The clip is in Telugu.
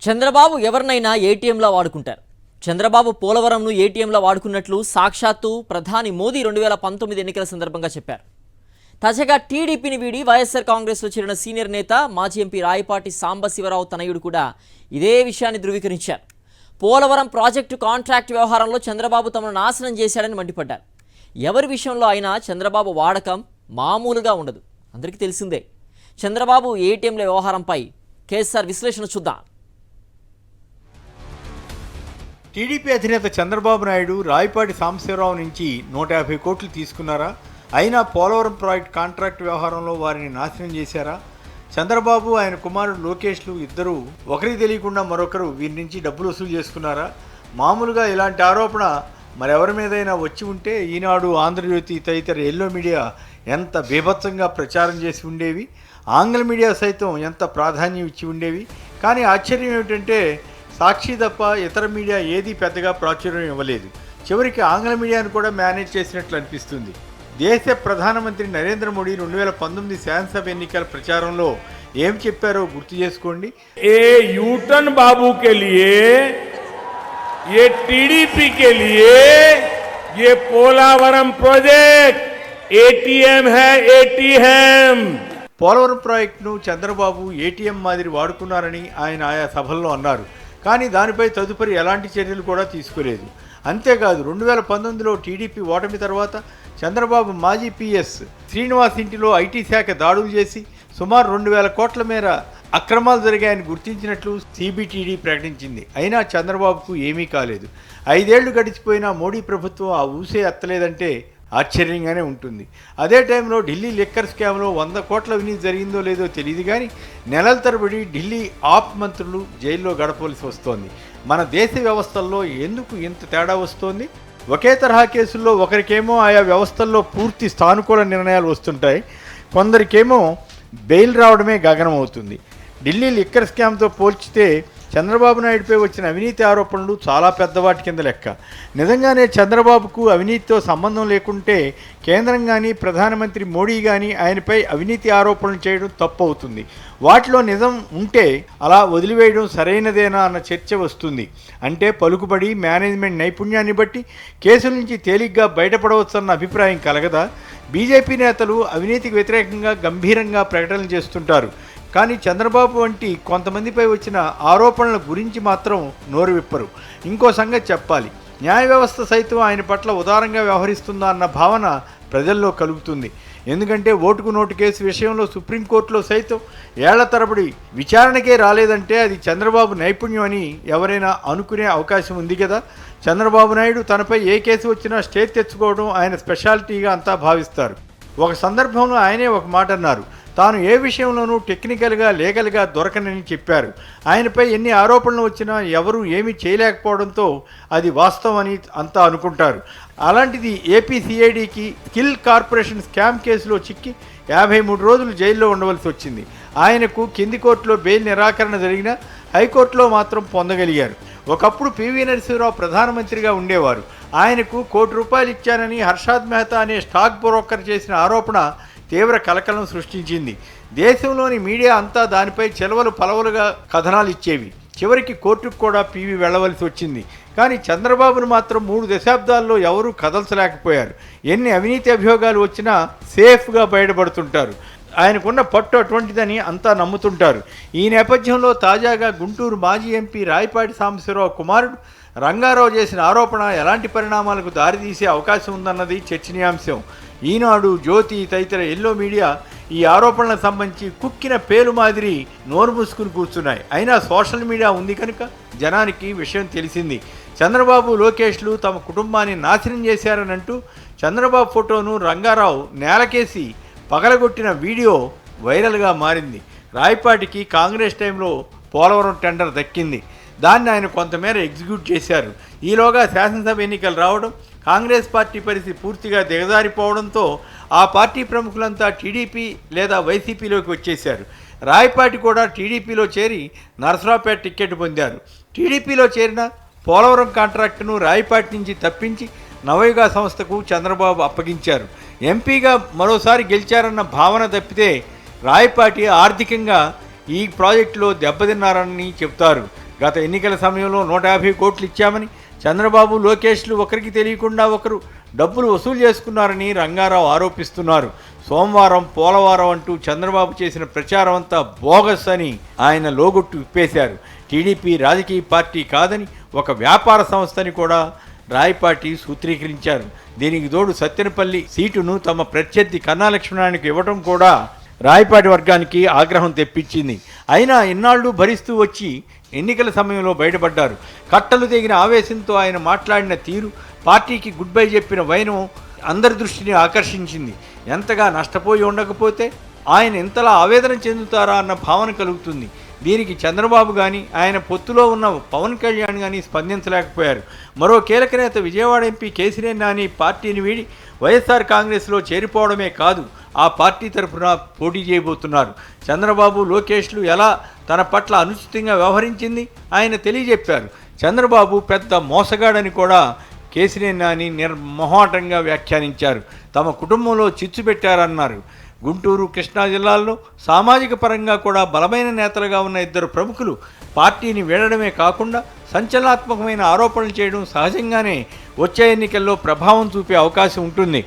చంద్రబాబు ఎవరినైనా ఏటీఎంలా వాడుకుంటారు. చంద్రబాబు పోలవరంను ఏటీఎంలా వాడుకున్నట్లు సాక్షాత్తు ప్రధాని మోదీ 2019 ఎన్నికల సందర్భంగా చెప్పారు. తాజాగా టీడీపీని వీడి వైఎస్ఆర్ కాంగ్రెస్లో చేరిన సీనియర్ నేత మాజీ ఎంపీ రాయపాటి సాంబశివరావు తనయుడు కూడా ఇదే విషయాన్ని ధృవీకరించారు. పోలవరం ప్రాజెక్టు కాంట్రాక్ట్ వ్యవహారంలో చంద్రబాబు తమను నాశనం చేశాడని మండిపడ్డారు. ఎవరి విషయంలో అయినా చంద్రబాబు వాడకం మామూలుగా ఉండదు, అందరికీ తెలిసిందే. చంద్రబాబు ఏటీఎంల వ్యవహారంపై కేసీఆర్ విశ్లేషణ చూద్దాం. టీడీపీ అధినేత చంద్రబాబు నాయుడు రాయపాటి సాంబశివరావు నుంచి 150 కోట్లు తీసుకున్నారా? అయినా పోలవరం ప్రాజెక్ట్ కాంట్రాక్ట్ వ్యవహారంలో వారిని నాశనం చేశారా? చంద్రబాబు ఆయన కుమారుడు లోకేష్లు ఇద్దరు ఒకరికి తెలియకుండా మరొకరు వీరి నుంచి డబ్బులు వసూలు చేసుకున్నారా? మామూలుగా ఇలాంటి ఆరోపణ మరెవరి మీదైనా వచ్చి ఉంటే ఈనాడు, ఆంధ్రజ్యోతి తదితర ఎల్లో మీడియా ఎంత బీభత్సంగా ప్రచారం చేసి ఉండేవి. ఆంగ్ల మీడియా సైతం ఎంత ప్రాధాన్యం ఇచ్చి ఉండేవి. కానీ ఆశ్చర్యం ఏమిటంటే సాక్షి తప్ప ఇతర మీడియా ఏది పెద్దగా ప్రాచుర్యం ఇవ్వలేదు. చివరికి ఆంగ్ల మీడియాను కూడా మేనేజ్ చేసినట్లు అనిపిస్తుంది. దేశ ప్రధానమంత్రి నరేంద్ర మోడీ 2019 శాసనసభ ఎన్నికల ప్రచారంలో ఏం చెప్పారో గుర్తు చేసుకోండి. ఏ యూటన్ బాబు కే లియే, ये टीडीपी के लिए ये पोलावरम प्रोजेक्ट एटीएम है, एटीएम. పోలవరం ప్రాజెక్టును చంద్రబాబు ఏటీఎం మాదిరి వాడుకున్నారని ఆయన ఆయా సభల్లో అన్నారు. కానీ దానిపై తదుపరి ఎలాంటి చర్యలు కూడా తీసుకోలేదు. అంతేకాదు 2019లో టీడీపీ ఓటమి తర్వాత చంద్రబాబు మాజీ పీఎస్ శ్రీనివాస్ ఇంటిలో ఐటీ శాఖ దాడులు చేసి సుమారు 2000 కోట్ల మేర అక్రమాలు జరిగాయని గుర్తించినట్లు సిబిటిడి ప్రకటించింది. అయినా చంద్రబాబుకు ఏమీ కాలేదు. 5 ఏళ్లు గడిచిపోయినా మోడీ ప్రభుత్వం ఆ ఊసే ఎత్తలేదంటే ఆశ్చర్యంగానే ఉంటుంది. అదే టైంలో ఢిల్లీ లిక్కర్ స్కామ్లో 100 కోట్ల అవినీతి జరిగిందో లేదో తెలియదు, కానీ నెలల తరబడి ఢిల్లీ ఆప్ మంత్రులు జైల్లో గడపవలసి వస్తోంది. మన దేశ వ్యవస్థల్లో ఎందుకు ఇంత తేడా వస్తోంది? ఒకే తరహా కేసుల్లో ఒకరికేమో ఆయా వ్యవస్థల్లో పూర్తి సానుకూల నిర్ణయాలు వస్తుంటాయి, కొందరికేమో బెయిల్ రావడమే గగనం అవుతుంది. ఢిల్లీ లిక్కర్ స్కామ్తో పోల్చితే చంద్రబాబు నాయుడుపై వచ్చిన అవినీతి ఆరోపణలు చాలా పెద్దవాటి కింద లెక్క. నిజంగానే చంద్రబాబుకు అవినీతితో సంబంధం లేకుంటే కేంద్రం కానీ ప్రధానమంత్రి మోడీ కానీ ఆయనపై అవినీతి ఆరోపణలు చేయడం తప్పు అవుతుంది. వాటిలో నిజం ఉంటే అలా వదిలివేయడం సరైనదేనా అన్న చర్చ వస్తుంది. అంటే పలుకుబడి, మేనేజ్మెంట్ నైపుణ్యాన్ని బట్టి కేసుల నుంచి తేలిగ్గా బయటపడవచ్చన్న అభిప్రాయం కలగదా? బీజేపీ నేతలు అవినీతికి వ్యతిరేకంగా గంభీరంగా ప్రకటనలు చేస్తుంటారు, కానీ చంద్రబాబు వంటి కొంతమందిపై వచ్చిన ఆరోపణల గురించి మాత్రం నోరు విప్పరు. ఇంకో సంగతి చెప్పాలి, న్యాయ వ్యవస్థ సైతం ఆయన పట్ల ఉదారంగా వ్యవహరిస్తుందా అన్న భావన ప్రజల్లో కలుగుతుంది. ఎందుకంటే ఓటుకు నోటు కేసు విషయంలో సుప్రీంకోర్టులో సైతం ఏళ్ల తరబడి విచారణకే రాలేదంటే అది చంద్రబాబు నైపుణ్యం అని ఎవరైనా అనుకునే అవకాశం ఉంది కదా. చంద్రబాబు నాయుడు తనపై ఏ కేసు వచ్చినా స్టే తెచ్చుకోవడం ఆయన స్పెషాలిటీగా అంతా భావిస్తారు. ఒక సందర్భంలో ఆయనే ఒక మాట అన్నారు, తాను ఏ విషయంలోనూ టెక్నికల్గా, లీగల్గా దొరకనని చెప్పారు. ఆయనపై ఎన్ని ఆరోపణలు వచ్చినా ఎవరూ ఏమీ చేయలేకపోవడంతో అది వాస్తవం అని అంతా అనుకుంటారు. అలాంటిది ఏపీ సిఐడికి స్కిల్ కార్పొరేషన్ స్కామ్ కేసులో చిక్కి 53 రోజులు జైల్లో ఉండవలసి వచ్చింది. ఆయనకు కింది కోర్టులో బెయిల్ నిరాకరణ జరిగినా హైకోర్టులో మాత్రం పొందగలిగారు. ఒకప్పుడు పివి నరసింహరావు ప్రధానమంత్రిగా ఉండేవారు. ఆయనకు ₹1 కోటి ఇచ్చానని హర్షాద్ మెహతా అనే స్టాక్ బ్రోకర్ చేసిన ఆరోపణ తీవ్ర కలకలం సృష్టించింది. దేశంలోని మీడియా అంతా దానిపై చెలవలు పలవలుగా కథనాలు ఇచ్చేవి. చివరికి కోర్టుకు కూడా పివి వెళ్లవలసి వచ్చింది. కానీ చంద్రబాబును మాత్రం 3 దశాబ్దాల్లో ఎవరూ కదల్చలేకపోయారు. ఎన్ని అవినీతి అభియోగాలు వచ్చినా సేఫ్గా బయటపడుతుంటారు. ఆయనకున్న పట్టు అటువంటిదని అంతా నమ్ముతుంటారు. ఈ నేపథ్యంలో తాజాగా గుంటూరు మాజీ ఎంపీ రాయపాటి సాంబశివరావు కుమారుడు రంగారావు చేసిన ఆరోపణ ఎలాంటి పరిణామాలకు దారితీసే అవకాశం ఉందన్నది చర్చనీయాంశం. ఈనాడు, జ్యోతి తదితర ఎల్లో మీడియా ఈ ఆరోపణలకు సంబంధించి కుక్కిన పేలు మాదిరి నోరు మూసుకుని కూర్చున్నాయి. అయినా సోషల్ మీడియా ఉంది కనుక జనానికి విషయం తెలిసింది. చంద్రబాబు, లోకేష్లు తమ కుటుంబాన్ని నాశనం చేశారనంటూ చంద్రబాబు ఫోటోను రంగారావు నేలకేసి పగలగొట్టిన వీడియో వైరల్గా మారింది. రాయపాటికి కాంగ్రెస్ టైంలో పోలవరం టెండర్ దక్కింది. దాన్ని ఆయన కొంతమేర ఎగ్జిక్యూట్ చేశారు. ఈలోగా శాసనసభ ఎన్నికలు రావడం, కాంగ్రెస్ పార్టీ పరిస్థితి పూర్తిగా దిగజారిపోవడంతో ఆ పార్టీ ప్రముఖులంతా టీడీపీ లేదా వైసీపీలోకి వచ్చేశారు. రాయపాటి కూడా టీడీపీలో చేరి నరసరావుపేట టికెట్ పొందారు. టీడీపీలో చేరిన పోలవరం కాంట్రాక్టును రాయపాటి నుంచి తప్పించి నవయుగ సంస్థకు చంద్రబాబు అప్పగించారు. ఎంపీగా మరోసారి గెలిచారన్న భావన తప్పితే రాయపాటి ఆర్థికంగా ఈ ప్రాజెక్టులో దెబ్బతిన్నారని చెప్తారు. గత ఎన్నికల సమయంలో 150 కోట్లు ఇచ్చామని చంద్రబాబు లోకేష్లు ఒకరికి తెలియకుండా ఒకరు డబ్బులు వసూలు చేసుకున్నారని రంగారావు ఆరోపిస్తున్నారు. సోమవారం పోలవరం అంటూ చంద్రబాబు చేసిన ప్రచారం అంతా బోగస్ అని ఆయన లోగొట్టు విప్పేశారు. టీడీపీ రాజకీయ పార్టీ కాదని ఒక వ్యాపార సంస్థని కూడా రాయపాటి సూత్రీకరించారు. దీనికి తోడు సత్తెనపల్లి సీటును తమ ప్రత్యర్థి కన్నా లక్ష్మణానికి ఇవ్వడం కూడా రాయపాటి వర్గానికి ఆగ్రహం తెప్పించింది. అయినా ఇన్నాళ్ళు భరిస్తూ వచ్చి ఎన్నికల సమయంలో బయటపడ్డారు. కట్టలు తెగిన ఆవేశంతో ఆయన మాట్లాడిన తీరు, పార్టీకి గుడ్ బై చెప్పిన వైనం అందరి దృష్టిని ఆకర్షించింది. ఎంతగా నష్టపోయి ఉండకపోతే ఆయన ఎంతలా ఆవేదన చెందుతారా అన్న భావన కలుగుతుంది. దీనికి చంద్రబాబు కానీ ఆయన పొత్తులో ఉన్న పవన్ కళ్యాణ్ కానీ స్పందించలేకపోయారు. మరో కీలక నేత విజయవాడ ఎంపీ కేసినేని నాని పార్టీని వీడి వైఎస్ఆర్ కాంగ్రెస్లో చేరిపోవడమే కాదు, ఆ పార్టీ తరఫున పోటీ చేయబోతున్నారు. చంద్రబాబు లోకేష్లు ఎలా తన పట్ల అనుచితంగా వ్యవహరించింది ఆయన తెలియజెప్పారు. చంద్రబాబు పెద్ద మోసగాడని కూడా కేసినేని నాని నిర్మోహాటంగా వ్యాఖ్యానించారు. తమ కుటుంబంలో చిచ్చు పెట్టారన్నారు. గుంటూరు, కృష్ణా జిల్లాల్లో సామాజిక పరంగా కూడా బలమైన నేతలుగా ఉన్న ఇద్దరు ప్రముఖులు పార్టీని వీడడమే కాకుండా సంచలనాత్మకమైన ఆరోపణలు చేయడం సహజంగానే వచ్చే ఎన్నికల్లో ప్రభావం చూపే అవకాశం ఉంటుంది.